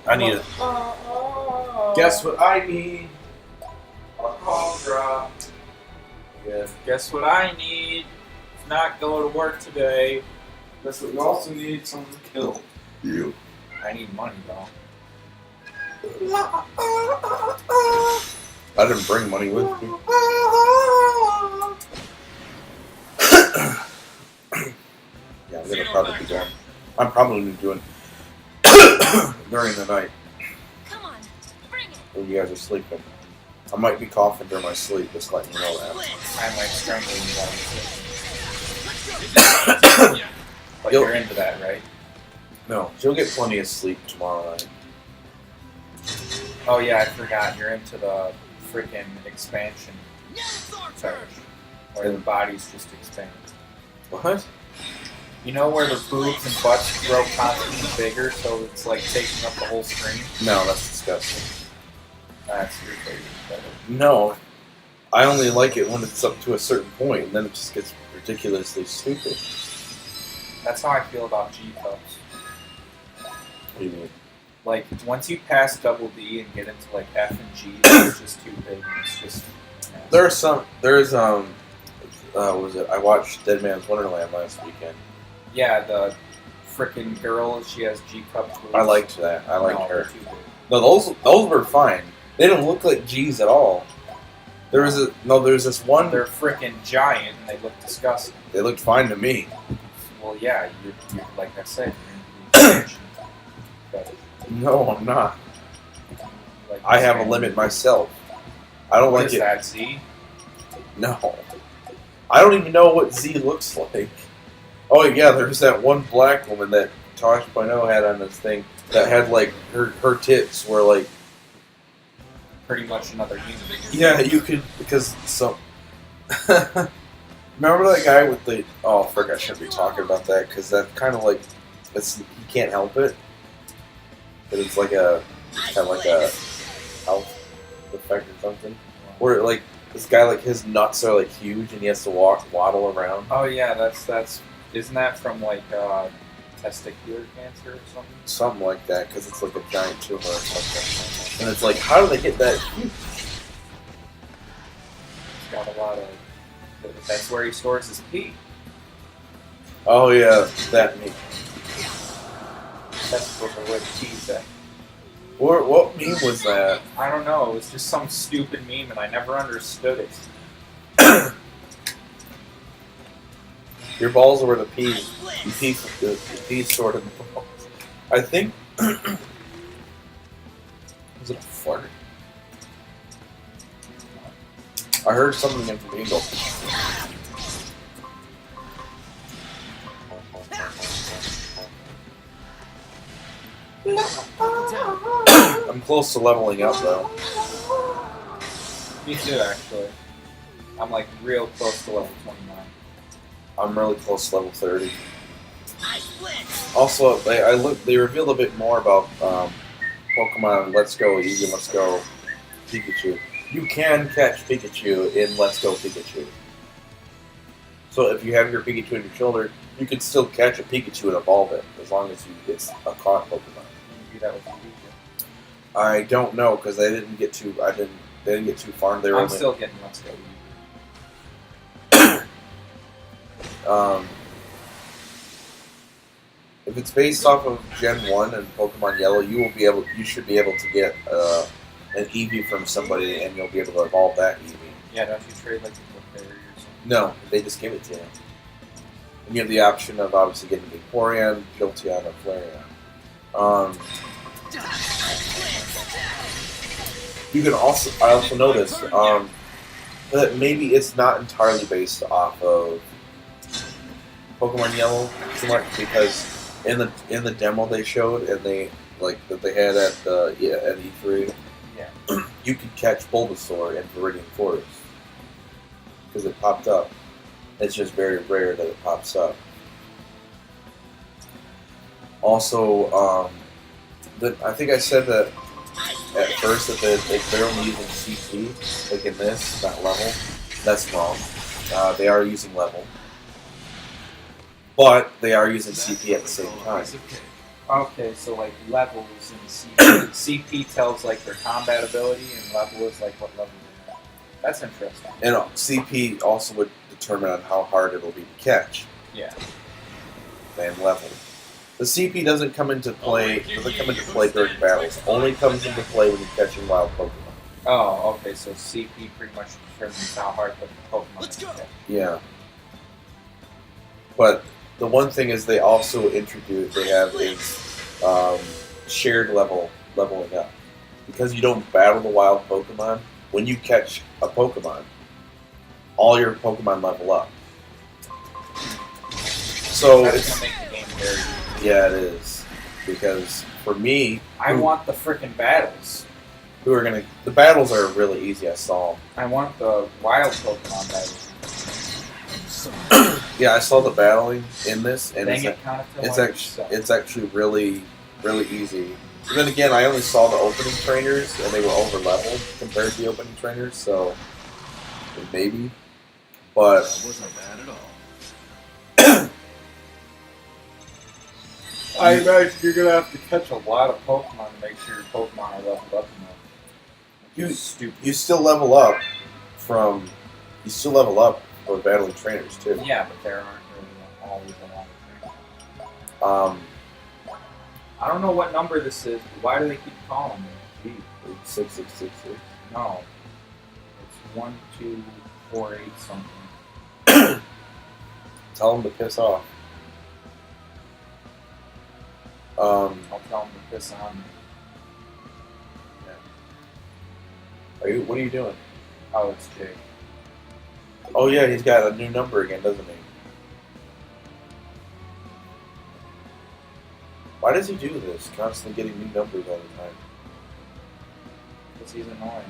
I need it. Guess what I need? A call drop. Yeah. Guess what I need? Not go to work today. Guess what you also need? Someone to kill. You. I need money though. I didn't bring money with me. Yeah, I'm gonna probably be doing. I'm probably gonna be doing during the night Come on, bring it. when you guys are sleeping. I might be coughing during my sleep, just letting you know that. I might strangle you while Yeah. But You'll- you're into that, right? No, you'll get plenty of sleep tomorrow night. Oh yeah, I forgot. You're into the freaking expansion charge, where the bodies just expand. What? You know where the boobs and butts grow constantly bigger, so it's like taking up the whole screen? No, that's disgusting. That's your favorite. No, I only like it when it's up to a certain point, and then it just gets ridiculously stupid. That's how I feel about G cups. What do you mean? Like once you pass double D and get into like F and G, they're just too big. And it's just. What was it? I watched Dead Man's Wonderland last weekend. Yeah, the frickin' girl. She has G cup boobs. I liked that. I liked No, her. they're too big. No, those were fine. They didn't look like G's at all. There's this one. They're frickin' giant and they look disgusting. They looked fine to me. Well, yeah, you're like I said. You're but, No, I'm not. like I you have a said, limit myself. I don't What like is it. that, Z? No. I don't even know what Z looks like. Oh yeah, there's that one black woman that Tosh.0 had on this thing that had like her tits were like, Pretty much another human. yeah, you could, because some. Remember that guy with the, oh frick, I shouldn't be talking about that because that kind of like, it's, you can't help it, but it's like a kind of like a health effect or something, where like this guy, like his nuts are like huge and he has to waddle around. Oh yeah, that's isn't that from like testicular cancer or something? Something like that, because it's like a giant tumor or something. And it's like, how do they get that huge? He's got a lot of. That's where he stores his pee. Oh yeah, that me. That's where the pee's at. What meme was that? I don't know. It was just some stupid meme, and I never understood it. Your balls are where the pee stored in the balls. I think. Was it a fart? I heard something in from Eagle. I'm close to leveling up though. Me too, actually. I'm like real close to level 29. I'm really close to level 30. Also, they revealed a bit more about Pokemon Let's Go Eevee and Let's Go Pikachu. You can catch Pikachu in Let's Go Pikachu. So if you have your Pikachu on your shoulder, you can still catch a Pikachu and evolve it, as long as it's a caught Pokemon. You do that with Pikachu. I don't know, because they didn't get too far. They were I'm only, still getting Let's Go. if it's based off of Gen 1 and Pokemon Yellow, you should be able to get an Eevee from somebody, and you'll be able to evolve that Eevee. Yeah, don't you trade like the Berry or something? No, they just give it to you. And you have the option of obviously getting Vaporeon, Jolteon, or Flareon. You can also, I also noticed that maybe it's not entirely based off of Pokemon Yellow too much, because in the demo they showed and they had at E3, Yeah. you could catch Bulbasaur in Viridian Forest because it popped up. It's just very rare that it pops up. Also, I think I said that at first that they're only using CP, like in this, not level. That's wrong. They are using level. But they are using CP at the same time. Okay, so like levels in CP. CP tells like their combat ability, and level is like what level they're at. That's interesting. And CP also would determine on how hard it'll be to catch Yeah. and level. The CP doesn't come into play. Doesn't come into play during battles. Only comes into play when you're catching wild Pokemon. Oh, okay. So CP pretty much determines how hard the Pokemon is to catch. Yeah. But the one thing is they also introduce. They have a shared leveling up. Because you don't battle the wild Pokemon. When you catch a Pokemon, all your Pokemon level up. So That's it's gonna make the game very easy. yeah, it is because for me, I want the freaking battles. the battles are really easy. I saw 'em. I want the wild Pokemon battles. Yeah, I saw the battling in this, and Dang it, it's actually really easy. But then again, I only saw the opening trainers, and they were over leveled compared to the opening trainers, so maybe. But That wasn't bad at all. I imagine you're gonna have to catch a lot of Pokemon to make sure your Pokemon are leveled up enough. You- Stupid. you still level up for battling trainers too. Yeah, but there aren't really always a lot of things. I don't know what number this is, but why do they keep calling me? Gee, 6666. no. It's 1, 2, 4, 8 something. Tell them to piss off. I'll tell them to piss on me. What are you doing? Oh, it's Jake. Oh yeah, he's got a new number again, doesn't he? Why does he do this? Constantly getting new numbers all the time. Because he's annoying.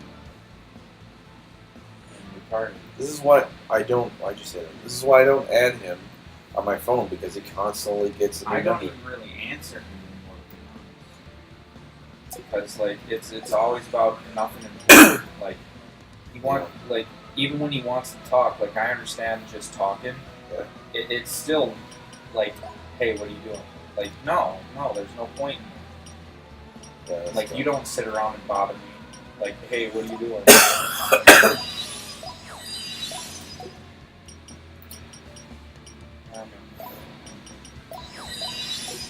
And retarded. This is why I don't. I just said it. This is why I don't add him on my phone because he constantly gets a new I don't number. even really answer him anymore. Because like it's always about nothing important. Like he like even when he wants to talk, like I understand just talking. Yeah. It's still like, hey, what are you doing? Like no, there's no point. Yeah, that's Like dumb. you don't sit around and bother me. Like, hey, what are you doing?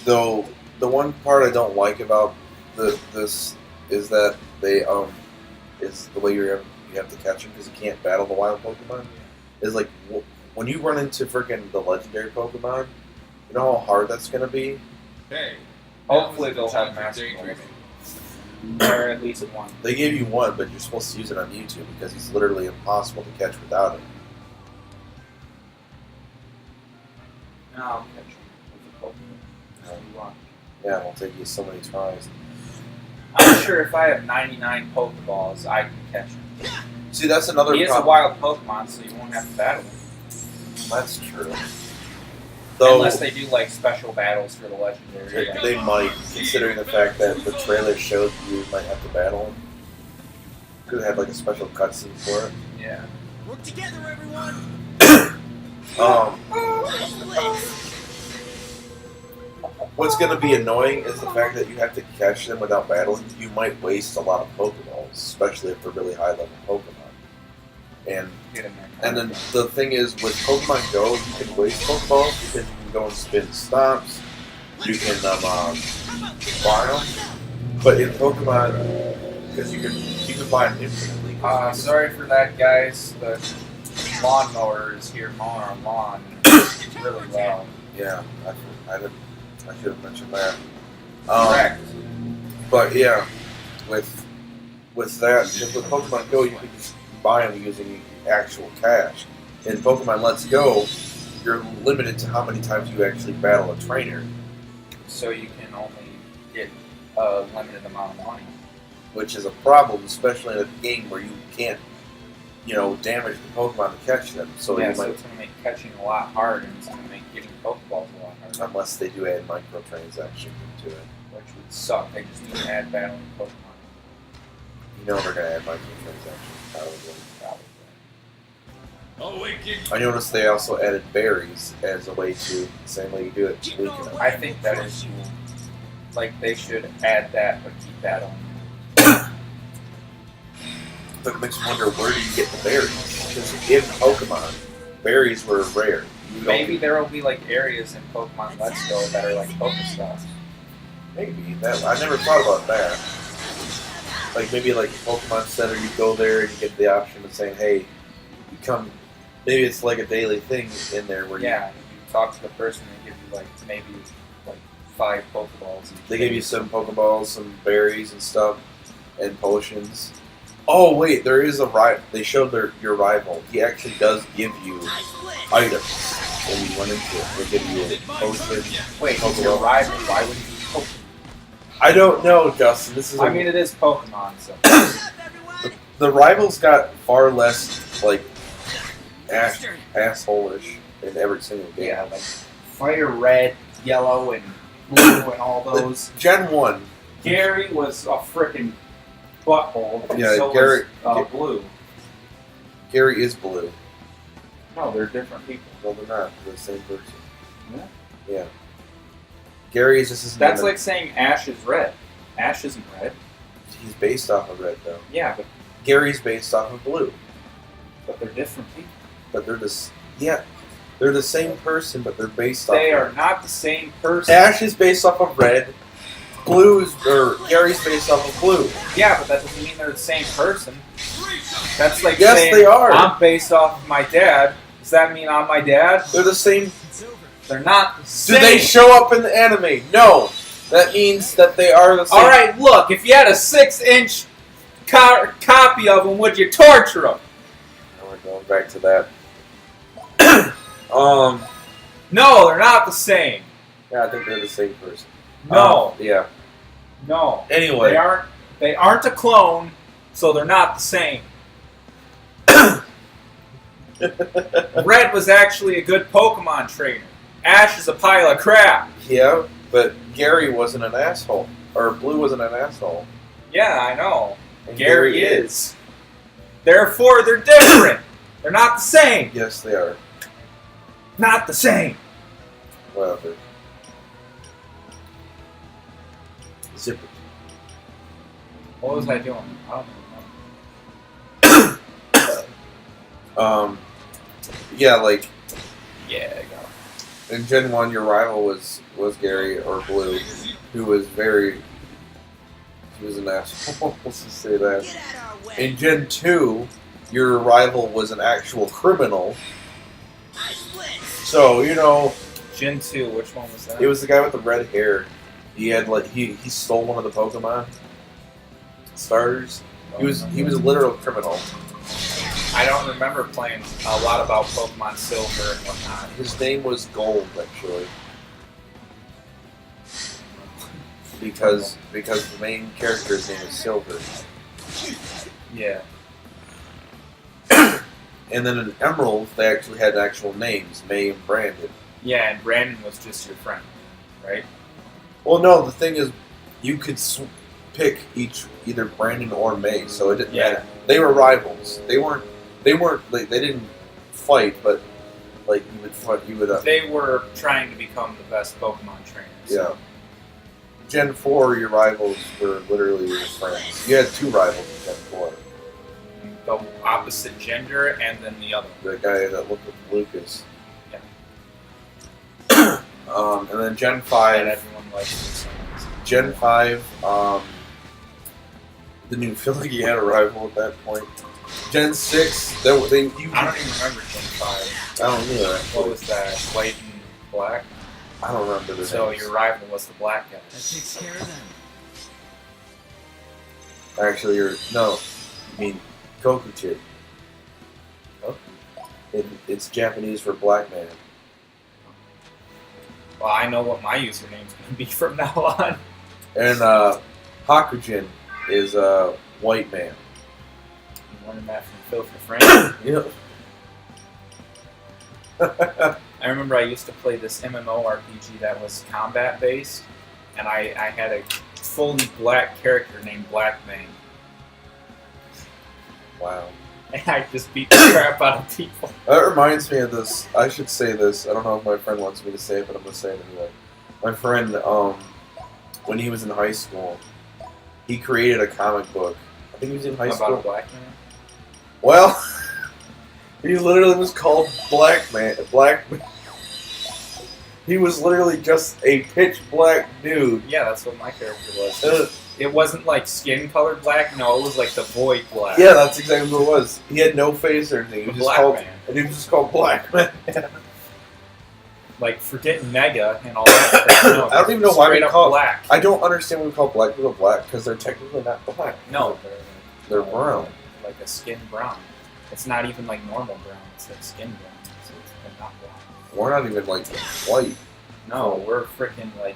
Though the one part I don't like about this is that they is the way you have to catch them because you can't battle the wild Pokemon. Is like when you run into freaking the legendary Pokemon, you know how hard that's gonna be. Hey. Hopefully they'll have Master daydreaming. Ball. Or at least one. They gave you one, but you're supposed to use it on YouTube because he's literally impossible to catch without it. No, I'll catch him with a Pokemon. So you want. Yeah, it'll take you so many tries. I'm sure if I have 99 Pokeballs, I can catch him. See, that's another He is a problem. wild Pokemon, so you won't have to battle him. That's true. Though Unless they do like special battles for the legendary. they might, considering the fact that the trailer showed you might have to battle him. Could have like a special cutscene for it. Yeah. Work together, everyone. What's going to be annoying is the fact that you have to catch them without battling. You might waste a lot of Pokeballs, especially if they're really high level Pokemon. And Get in there. then the thing is, with Pokemon Go, you can waste Pokeballs because you can go and spin stops. You can buy them. But in Pokemon, because you can buy them infinitely. Sorry for that, guys. The lawnmower is here mowing our lawn. It's really loud. Yeah, I should have mentioned that. Correct. But yeah, with that, with Pokemon Go, you can just buy them using actual cash. In Pokemon Let's Go, you're limited to how many times you actually battle a trainer, So you can only get a limited amount of money. which is a problem, especially in a game where you can't, damage the Pokemon to catch them. So Yeah, you so might, it's going to make catching a lot harder, and it's going to make getting Pokeballs a lot harder. unless they do add microtransactions into it. Which would suck. They just need to add battling Pokemon. You know they're gonna add microtransactions, probably. Awaken. I noticed they also added berries as a way to, same way you do it. I think that is cool. like they should add that or keep that on. But it makes me wonder, where do you get the berries? Because in Pokemon, berries were rare. You don't- Maybe there will be like areas in Pokemon Let's Go that are like Pokestops. Maybe that I never thought about that. Like maybe like Pokemon Center, you go there and you get the option of saying, "Hey, you come." Maybe it's like a daily thing in there where Yeah, you talk to the person and give you like maybe like 5 Pokeballs. they give you some Pokeballs, some berries and stuff, and potions. Oh wait, there is a rival. They showed your rival. He actually does give you items when you run into it. They give you a potion. Wait, he's your Pokeball. rival. Why would he be Pokemon? I don't know, Justin. This is. I mean, it is Pokemon, so. The rivals got far less like asshole-ish in every single game. Yeah, like Fire Red, Yellow, and Blue, and all those. Gen 1, Gary was a frickin' butthole, and Yeah, so Gary- was Blue. Gary is blue. No, they're different people. No, they're not. They're the same person. Yeah. Yeah. Gary is just his That's name. like saying Ash is red. Ash isn't red. He's based off of red, though. Yeah, Gary's based off of blue. but they're different people. But they're just... Yeah. They're the same person, but they're based off They of are not the same person. Ash is based off of red. Gary's based off of blue. Yeah, but that doesn't mean they're the same person. That's like Yes, saying they are. I'm based off of my dad. Does that mean I'm my dad? They're the same. They're not the Do same. they show up in the anime? No. That means that they are the same. All right, look. If you had a 6-inch copy of them, would you torture them? Now we're going back to that. No, they're not the same. Yeah, I think they're the same person. No, Yeah. no. Anyway. They aren't a clone, so they're not the same. Red was actually a good Pokemon trainer. Ash is a pile of crap. Yeah, but Gary wasn't an asshole. Or Blue wasn't an asshole. Yeah, I know. And Gary is. Therefore, they're different. They're not the same. Yes, they are. Not the same. Whatever. Zip it. What was I doing? I don't even know. Yeah, like, Yeah, I got it. in Gen 1, your rival was Gary or Blue, who was he was an asshole, let's just say that. Get out of our way. In Gen 2, your rival was an actual criminal, I split. so, you know, Gen 2, which one was that? it was the guy with the red hair. He had, like, he stole one of the Pokemon starters. He was a literal criminal. I don't remember playing a lot about Pokemon Silver and whatnot. His name was Gold, actually. Because the main character's name is Silver. Yeah. And then in Emerald, they actually had actual names, May and Brandon. Yeah, and Brandon was just your friend, right? Well, no, the thing is, you could pick either Brandon or May, so it didn't Yeah. matter. They were rivals. They weren't. They didn't fight, but like you would fight. You would. They were trying to become the best Pokemon trainers. Yeah. Gen 4, your rivals were literally your friends. You had 2 rivals in Gen 4. The opposite gender and then the other. The guy that looked like Lucas. Yeah. And then Gen And 5. everyone likes this. Gen 5, didn't even feel like he had a rival at that point. Gen 6, I don't even remember Gen 5. I don't know. What was that? White and black? I don't remember the So names. your rival was the black guy. That takes care of them. Actually, you mean Kokuchi. Oh. It's Japanese for black man. Well, I know what my username's going to be from now on. And Hakujin is white man. You learned that from Phil for Frank. Yeah. I remember I used to play this MMORPG that was combat based, and I had a fully black character named Blackmane. Wow. And I just beat the crap out of people. That reminds me of this. I should say this. I don't know if my friend wants me to say it, but I'm going to say it anyway. My friend, when he was in high school, he created a comic book. I think he was in high About school. a black man. Well, he literally was called Black Man. He was literally just a pitch black dude. Yeah, that's what my character was. Uh, It wasn't like skin colored black. No, it was like the void black. yeah, that's exactly what it was. He had no face or anything. He The was just black called, man. and he was just called Black Man. Like forget Mega and all that. Stuff. No, I don't even know why we straight up call- black. I don't understand why we call black people black because they're technically not black. No, They're brown. Like a skin brown. It's not even like normal brown. It's like skin brown. So they're not brown. We're not even like white, No, we're freaking like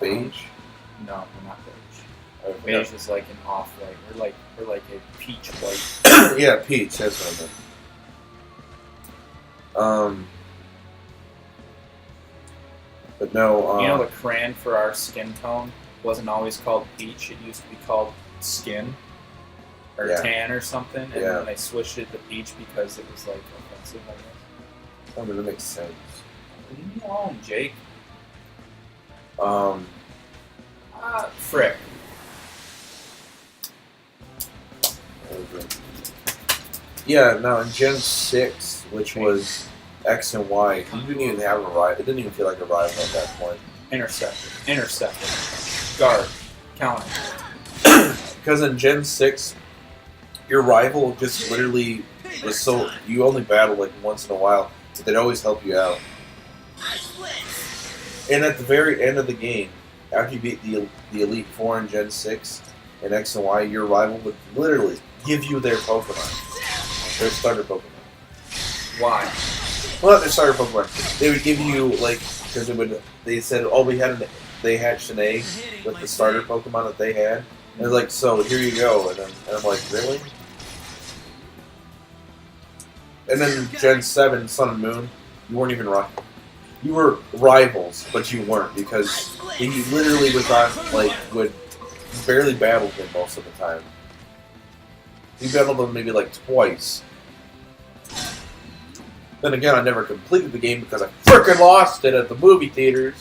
beige. No, we're not beige. I forgot. Beige is like an off white. We're like a peach white. Yeah, peach. That's what I meant. But no. You know, the crayon for our skin tone wasn't always called peach. It used to be called skin or Yeah. tan or something, and Yeah. then they switched it to peach because it was like offensive. I guess. I mean, that makes sense. Leave me alone, Jake. Frick. Yeah, no, in Gen 6, which was X and Y, you didn't even have a rival. It didn't even feel like a rival at that point. Interceptor. Guard. Counter. Because in Gen 6, your rival just literally was so. You only battle like once in a while, but they'd always help you out. And at the very end of the game, after you beat the Elite Four in Gen 6 and X and Y, your rival would literally give you their Pokemon. Their starter Pokemon. Why? Well, not their starter Pokemon. They would give you, like, because they said, oh, they hatched an egg with the starter Pokemon that they had. And they're like, so, here you go. And I'm like, really? And then Gen 7, Sun and Moon, you weren't even rivals. You were rivals, but you weren't, because he literally was on, like, would barely battle him most of the time. He battled him maybe, like, twice. Then again, I never completed the game because I frickin' lost it at the movie theaters.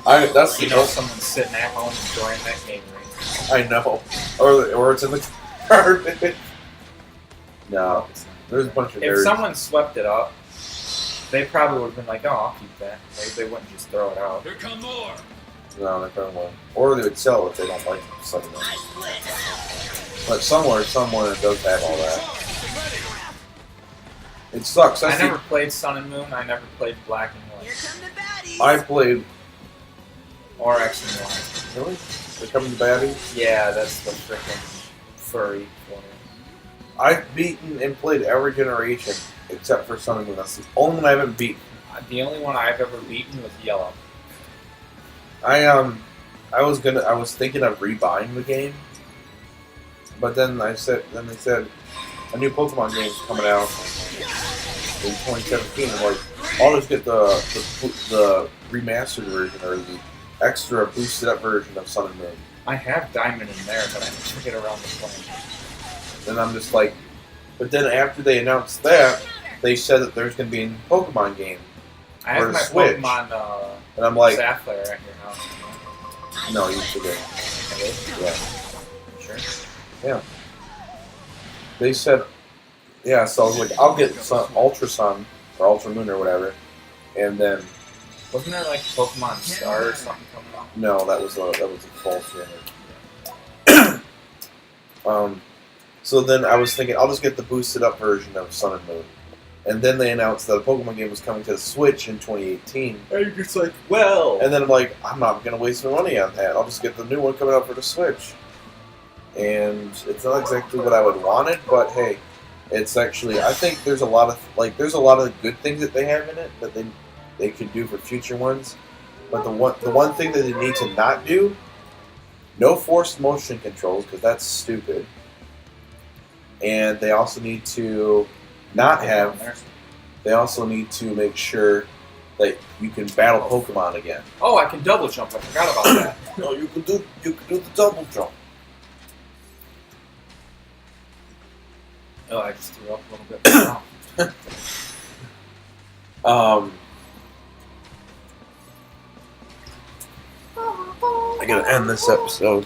That's You know someone's sitting at home enjoying that game, right? I know. Or it's in the garbage. No. There's a bunch of If nerds. someone swept it up, they probably would have been like, oh, I'll keep that. They wouldn't just throw it out. Here come more. No, they probably won't. Or they would sell it if they don't like something. But somewhere it does have all that. It sucks. I never played Sun and Moon. I never played Black and Here White. come the baddies. I played. Or X and Y. Really? They come to baddies? Yeah, that's the freaking furry one. I've beaten and played every generation except for Sun and Moon. That's the only one I haven't beaten. The only one I've ever beaten was Yellow. I was thinking of rebuying the game, but then they said a new Pokemon game is coming out in 2017. I'm like, I'll just get the remastered version or the extra boosted up version of Sun and Moon. I have Diamond in there, but I never get around to playing. And I'm just like, but then after they announced that, they said that there's going to be a Pokemon game, I Or have my Switch. Pokemon and I'm like, Sapphire at your house. no, you forget. Yeah. Sure. They said, yeah, so I was like, I'll get Ultra Sun or Ultra Moon or whatever, and then Wasn't there like Pokemon Star or something coming out? no, that was a false rumor. So then I was thinking, I'll just get the boosted up version of Sun and Moon, and then they announced that a Pokemon game was coming to the Switch in 2018, And you're just like, well. and then I'm like, I'm not gonna waste my money on that. I'll just get the new one coming out for the Switch, and it's not exactly what I would want it, but hey. It's actually, I think there's a lot of good things that they have in it that they could do for future ones. But the one thing that they need to not do, no forced motion controls because that's stupid. And they also need to not have. They also need to make sure that you can battle Pokemon again. Oh, I can double jump. I forgot about that. No, you can do the double jump. Oh, I just threw up a little bit. I gotta end this episode.